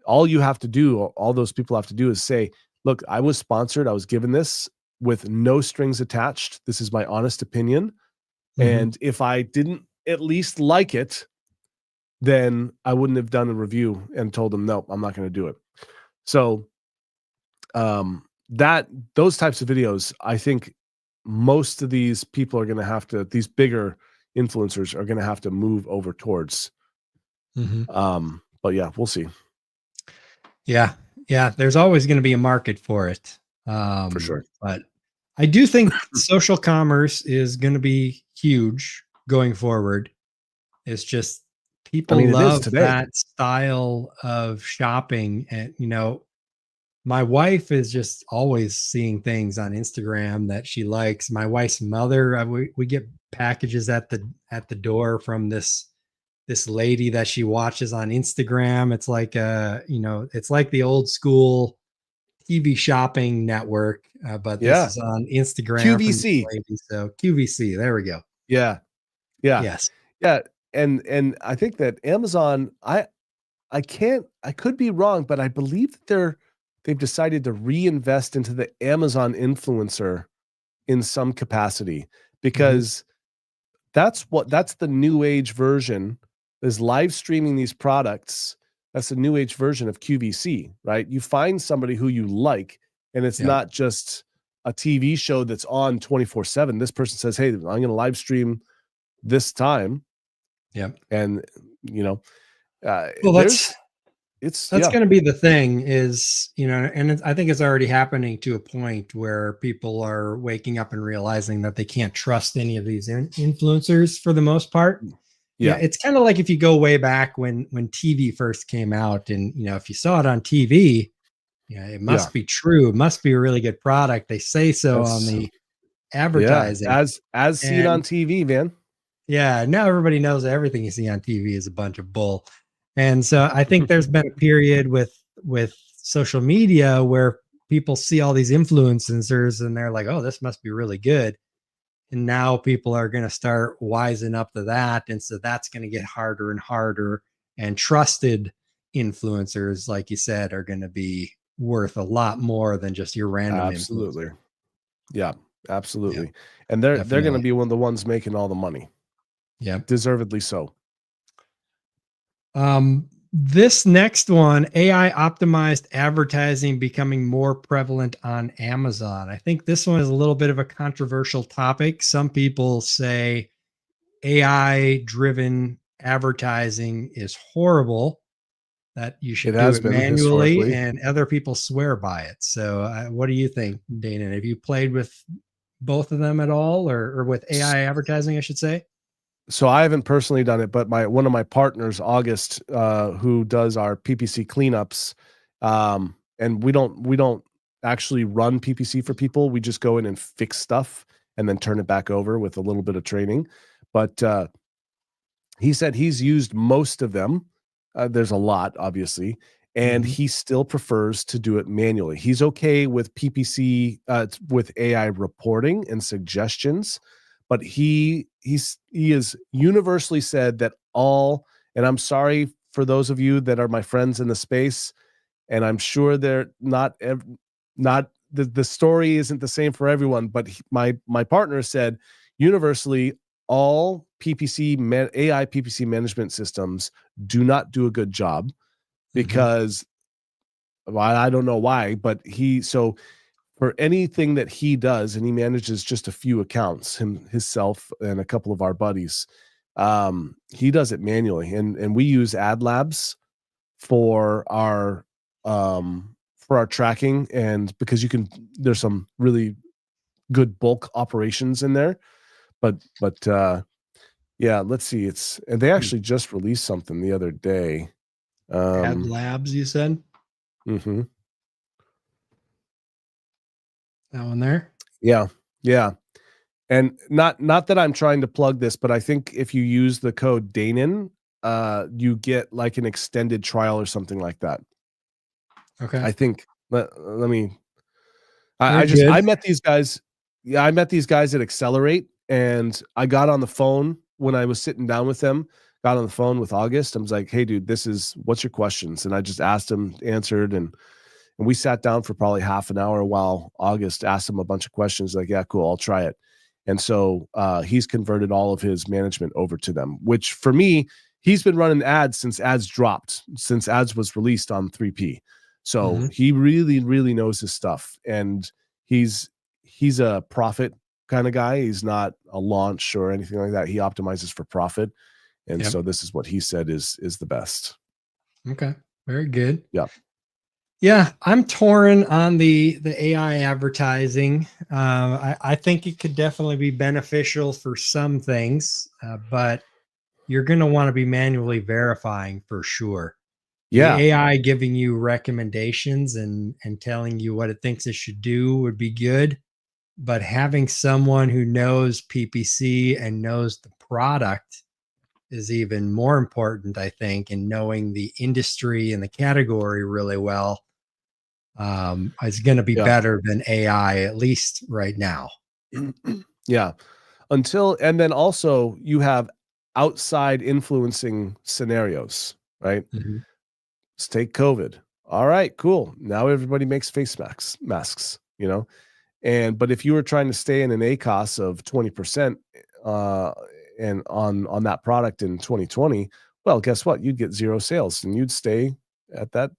all you have to do, all those people have to do is say, look, I was sponsored, I was given this with no strings attached. This is my honest opinion. Mhm. And if I didn't at least like it, then I wouldn't have done a review and told them, no, I'm not going to do it. So that those types of videos, I think most of these people are going to have to, these bigger influencers are going to have to move over towards. Mhm. But yeah, we'll see Yeah. Yeah. There's always going to be a market for it. for sure. But I do think social commerce is going to be huge going forward. It's just I people mean, it is love today. that style of shopping. And, my wife is just always seeing things on Instagram that she likes. My wife's mother, we get packages at the door from this lady that she watches on Instagram. It's like it's like the old school TV shopping network, but this Yeah. is on Instagram from this QVC. lady. So QVC, there we go. Yeah. Yeah. Yes. Yeah. And I think that Amazon, I could be wrong, but I believe that they've decided to reinvest into the Amazon influencer in some capacity, Mhm. because that's the new age version, is live streaming these products. That's the new age version of QVC, right? You find somebody who you like, and it's Yep. not just a TV show that's on 24/7. This person says, "Hey, I'm going to live stream this time," Yep. and you know, Well, there's it's that's yeah, going to be the thing is, and I think it's already happening to a point where people are waking up and realizing that they can't trust any of these influencers for the most part. Yeah, yeah, it's kind of like if you go way back when TV first came out, and if you saw it on TV, yeah, it yeah. must be true. It must be a really good product. They say so on That's the yeah, advertising. as seen on And TV, man. yeah, now everybody knows that everything you see on TV is a bunch of bull. And so I think there's been a period with social media where people see all these influencers and they're like, oh, this must be really good. And now people are going to start wising up to that. And so that's going to get harder and harder. And trusted influencers, like you said, are going to be worth a lot more than just your random Absolutely. influencer. Yeah, absolutely. Yep, And they're going to definitely. be one of the ones making all the money. Yep. Deservedly so. This next one, AI optimized advertising becoming more prevalent on Amazon. I think this one is a little bit of a controversial topic. Some people say AI driven advertising is horrible, that you It should do has it been manually, historically. and other people swear by it. So, what do you think, Dana? Have you played with both of them at all, or with AI advertising, I should say? So I haven't personally done it, but one of my partners, August, who does our PPC cleanups, and we don't actually run PPC for people. We just go in and fix stuff and then turn it back over with a little bit of training. But he said he's used most of them. There's a lot, obviously, and Mhm. he still prefers to do it manually. He's okay with PPC, with AI reporting and suggestions, but he is universally said that all. And I'm sorry for those of you that are my friends in the space, and I'm sure they're not the story isn't the same for everyone. But my partner said universally all AI PPC management systems do not do a good job Mhm. because, well, I don't know why, but so for anything that he does, and he manages just a few accounts, himself and a couple of our buddies, he does it manually, and we use Ad Labs for our tracking, and because there's some really good bulk operations in there, but yeah, let's see. And they Hmm. actually just released something the other day. Ad Um, Labs, you said mhm. that one there. Yeah, yeah. And not that I'm trying to plug this, but I think if you use the code Danon, you get like an extended trial or something like that. Okay, I think. Let me. very good. I met these guys. Yeah, I met these guys at Accelerate, and I got on the phone when I was sitting down with them. Got on the phone with August. I was like, "Hey, dude, what's your questions?" And I just asked him, answered, and we sat down for probably half an hour while August asked him a bunch of questions. Like, yeah, cool, I'll try it. And so he's converted all of his management over to them, which for me, he's been running ads since ads dropped, since ads was released on 3P. So Mhm. he really, really knows his stuff. And he's a profit kind of guy. He's not a launch or anything like that. He optimizes for profit. And Yep. so this is what he said is the best. Okay, very good. Yeah. Yeah, I'm torn on the AI advertising. I think it could definitely be beneficial for some things, but you're going to want to be manually verifying for sure. The Yeah. AI giving you recommendations and telling you what it thinks it should do would be good, but having someone who knows PPC and knows the product is even more important, I think, and knowing the industry and the category really well is going to be Yeah. better than AI, at least right now. Yeah. And then also you have outside influencing scenarios, right? Mhm. Let's take COVID. All right, cool. Now everybody makes face masks, but if you were trying to stay in an ACOS of 20%, uh, and on that product in 2020, well, guess what? You'd get zero sales and you'd stay at that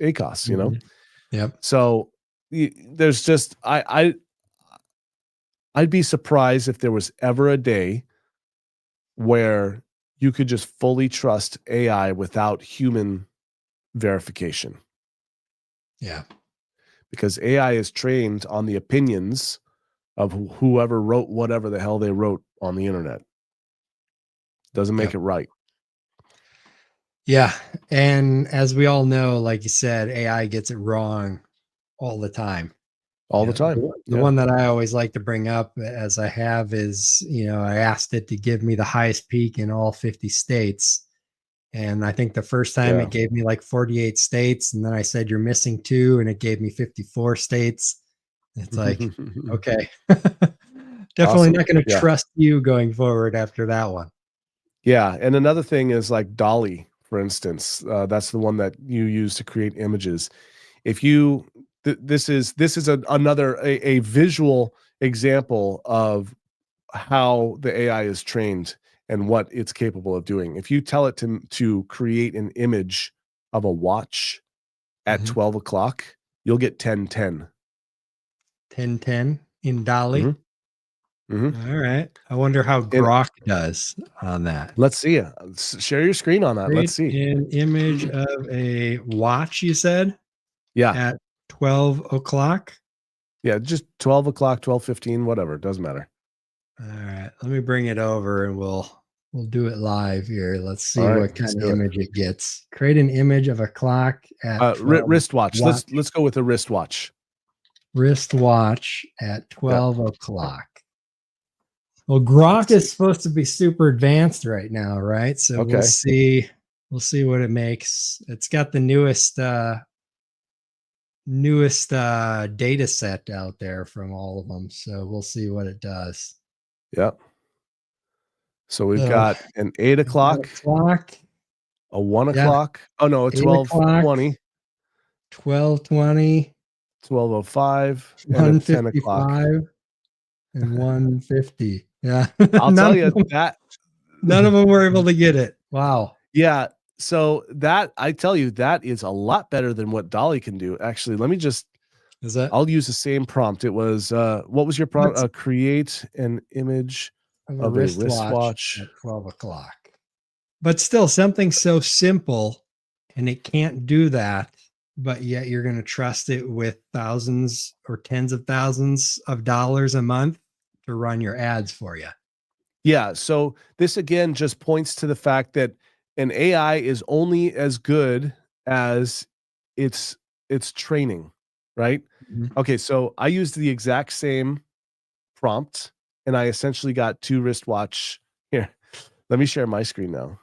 ACOS. Mhm. Yep. So there's just I'd be surprised if there was ever a day where you could just fully trust AI without human verification, Yeah. because AI is trained on the opinions of whoever wrote whatever the hell they wrote on the internet. Doesn't make Yep. it right. Yeah. And as we all know, like you said, AI gets it wrong all the time. All the time. The Yeah. one that I always like to bring up, as I have, is I asked it to give me the highest peak in all 50 states. And I think the first time Yeah. it gave me like 48 states. And then I said, you're missing 2, and it gave me 54 states. It's like, okay. Definitely Awesome. not going to Yeah. trust you going forward after that one. Yeah. And another thing is like Dolly, for instance. That's the one that you use to create images. If you this is another a visual example of how the AI is trained and what it's capable of doing. If you tell it to create an image of a watch at 12 o'clock, you'll get 10:10. 1010 in Dolly. Mhm. Mhm. All right. I wonder how And Grok does on that. let's see. Share your screen on that. Let's Create see. an image of a watch, you said, Yeah. at 12 o'clock. Yeah, just 12 o'clock, 12:15, whatever. It doesn't matter. All right. Let me bring it over and we'll do it live here. Let's All see right, what let's kind of do it. image it gets. Create an image of a clock at 12 Wristwatch. watch, Let's go with a wristwatch. wristwatch at Yeah. 12 o'clock. Well, Grok is supposed to be super advanced right now, right? So Okay. we'll see what it makes. It's got the newest data set out there from all of them. So we'll see what it does. Yep. So we've So got an 8 o'clock, clock. a 1 Yeah. o'clock. Oh no, a 8 o'clock, 12:20, 12:20, 12:05, and a 10 o'clock. 1:55, and 1:50. Yeah. I'll tell you that None of them were able to get it. Wow. yeah, so that I tell you, that is a lot better than what Dolly can do. Actually, let me just Is that I'll use the same prompt. It was what was your prompt? Create an image of a of a wristwatch wristwatch. at 12 o'clock? But still, something so simple, and it can't do that, but yet you're going to trust it with thousands or tens of thousands of dollars a month to run your ads for you. Yeah, so this again just points to the fact that an AI is only as good as its training, right? Mhm. Okay, so I used the exact same prompt and I essentially got 2 wristwatch here. Let me share my screen now.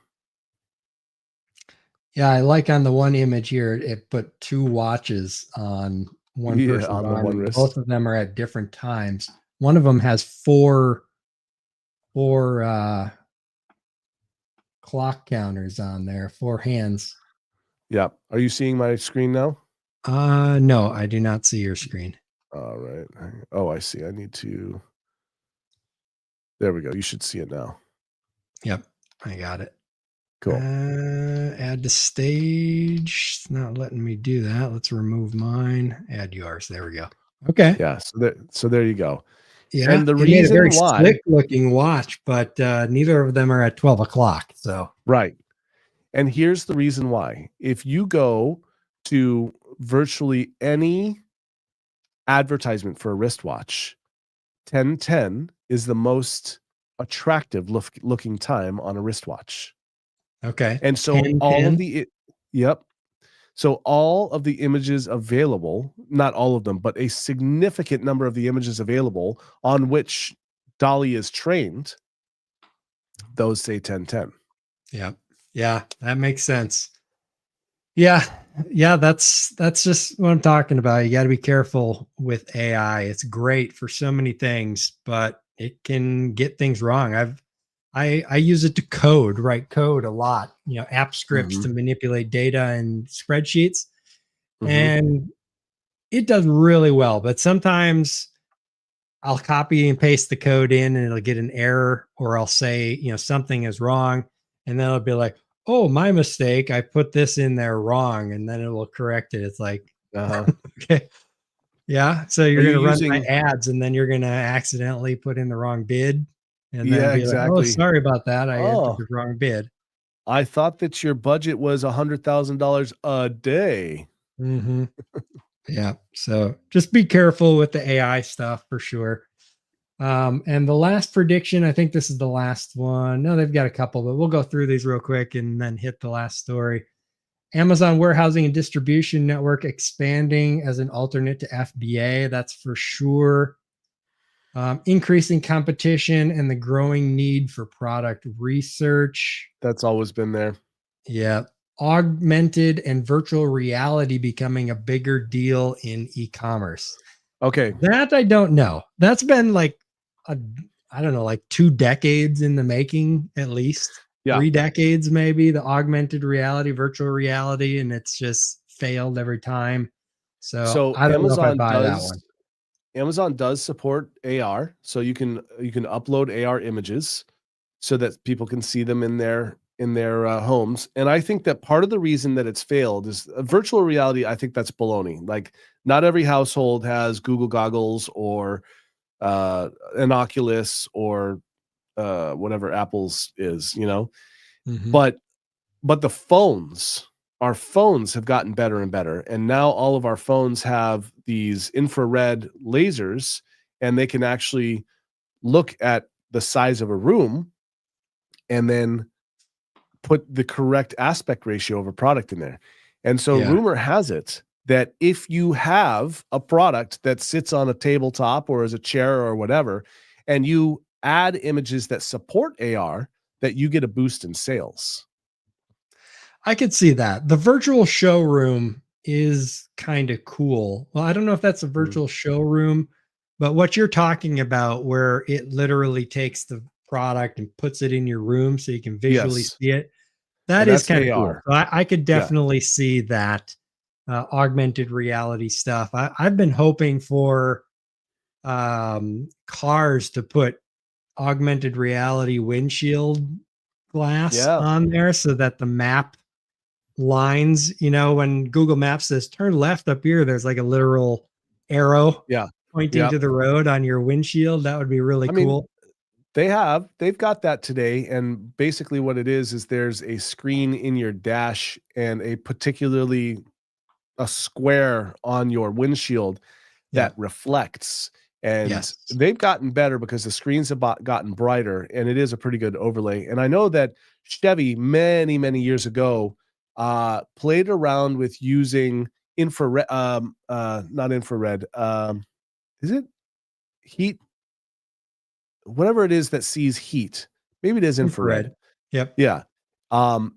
Yeah, I like on the one image here, it put 2 watches on one Yeah, person's on the arm, one and wrist. both of them are at different times. One of them has four clock counters on there, 4 hands. Yeah. Are you seeing my screen now? No, I do not see your screen. All right. Oh, I see. I need to There we go. You should see it now. Yep, I got it. Cool. Add to stage. It's not letting me do that. Let's remove mine. Add yours. There we go. Okay. Yeah, so there you go. Yeah. And the It made a very reason why slick looking watch, but neither of them are at 12 o'clock. So right. And here's the reason why. If you go to virtually any advertisement for a wristwatch, 10:10 is the most attractive looking time on a wristwatch. okay. And so 10, all of 10. the yep. So all of the images available, not all of them, but a significant number of the images available on which Dolly is trained, those say 10:10. Yeah. Yeah, that makes sense. Yeah. Yeah, that's just what I'm talking about. You got to be careful with AI. It's great for so many things, but it can get things wrong. I use it to write code a lot, app scripts to Mhm. manipulate data and spreadsheets. Mhm. And it does really well, but sometimes I'll copy and paste the code in and it'll get an error, or I'll say, something is wrong. And then it'll be like, oh, my mistake. I put this in there wrong. And then it will correct it. It's like, Uh-huh. okay. Yeah. So Are you're you going to run my using ads and then you're going to accidentally put in the wrong bid. And then Yeah, be like, oh, exactly. sorry about that. I entered Oh, the wrong bid. I thought that your budget was $100,000 a day. Mm-hmm. Yeah. So just be careful with the AI stuff for sure. And the last prediction, I think this is the last one. No, they've got a couple, but we'll go through these real quick and then hit the last story. Amazon warehousing and distribution network expanding as an alternate to FBA. That's for sure. Increasing competition and the growing need for product research. That's always been there. Yeah. Augmented and virtual reality becoming a bigger deal in e-commerce. Okay. That I don't know. That's been like a, I don't know, like 2 decades in the making, at least Yeah. 3 decades, maybe, the augmented reality, virtual reality, and it's just failed every time. So So I don't know if I buy that one. Amazon does support AR, so you can upload AR images so that people can see them in their homes. And I think that part of the reason that it's failed is virtual reality. I think that's baloney. Like, not every household has Google goggles or an Oculus or whatever Apple's is, Mhm. But the phones, our phones have gotten better and better, and now all of our phones have these infrared lasers, and they can actually look at the size of a room and then put the correct aspect ratio of a product in there. And so Yeah. rumor has it that if you have a product that sits on a tabletop or as a chair or whatever, and you add images that support AR, that you get a boost in sales. I could see that. The virtual showroom is kind of cool. Well, I don't know if that's a Mhm. virtual showroom, but what you're talking about, where it literally takes the product and puts it in your room so you can visually Yes, see it, that and is that's kind of cool. AR. So I could Yeah. definitely see that augmented reality stuff. I've been hoping for cars to put augmented reality windshield glass Yeah. on there so that the map lines, when Google Maps says turn left up here, there's like a literal arrow Yeah. pointing Yeah. to the road on your windshield. That would be really I mean, cool. they've got that today, and basically what it is there's a screen in your dash and a square on your windshield Yeah. that reflects. And Yes. they've gotten better because the screens have gotten brighter, and it is a pretty good overlay. And I know that Chevy many, many years ago played around with using infrared, not infrared, is it heat? Whatever it is that sees heat. Maybe it is infrared. Infrared. Yep. Yeah.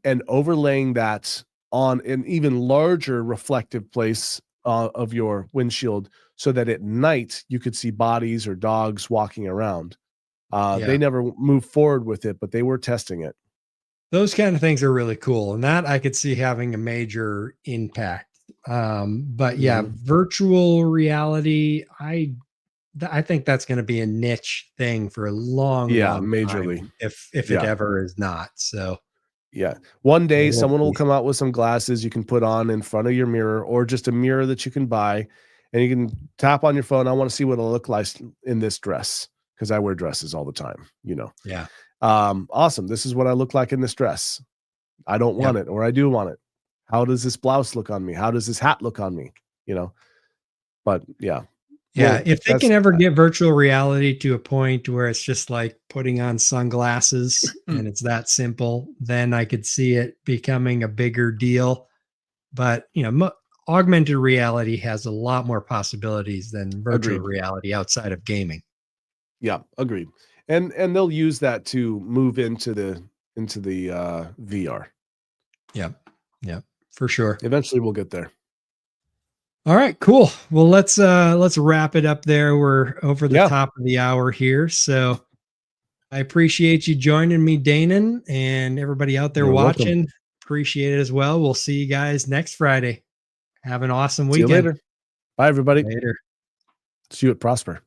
And overlaying that on an even larger reflective place of your windshield so that at night you could see bodies or dogs walking around. They Yeah. never moved forward with it, but they were testing it. Those kind of things are really cool. And that I could see having a major impact. But yeah, Mhm. virtual reality, I think that's going to be a niche thing for a long, Yeah, long majorly. time, if it Yeah. ever is not. So Yeah. One day we'll someone will see. come out with some glasses you can put on in front of your mirror, or just a mirror that you can buy, and you can tap on your phone. I want to see what it'll look like in this dress, because I wear dresses all the time. Yeah. Awesome. This is what I look like in this dress. I don't Yep. want it, or I do want it. How does this blouse look on me? How does this hat look on me? You know, but yeah. Yeah. Well, If they that's can ever get virtual reality to a point where it's just like putting on sunglasses and it's that simple, then I could see it becoming a bigger deal. But, augmented reality has a lot more possibilities than virtual agreed. reality outside of gaming. Yeah, agreed. And they'll use that to move into the VR. Yep. Yep. For sure. Eventually we'll get there. All right, cool. Well, let's wrap it up there. We're over the Yeah, top of the hour here. So I appreciate you joining me, Danon, and everybody out there you're welcome. watching. Appreciate it as well. We'll see you guys next Friday. Have an awesome See you weekend. later. Bye, everybody. Later. See you at Prosper.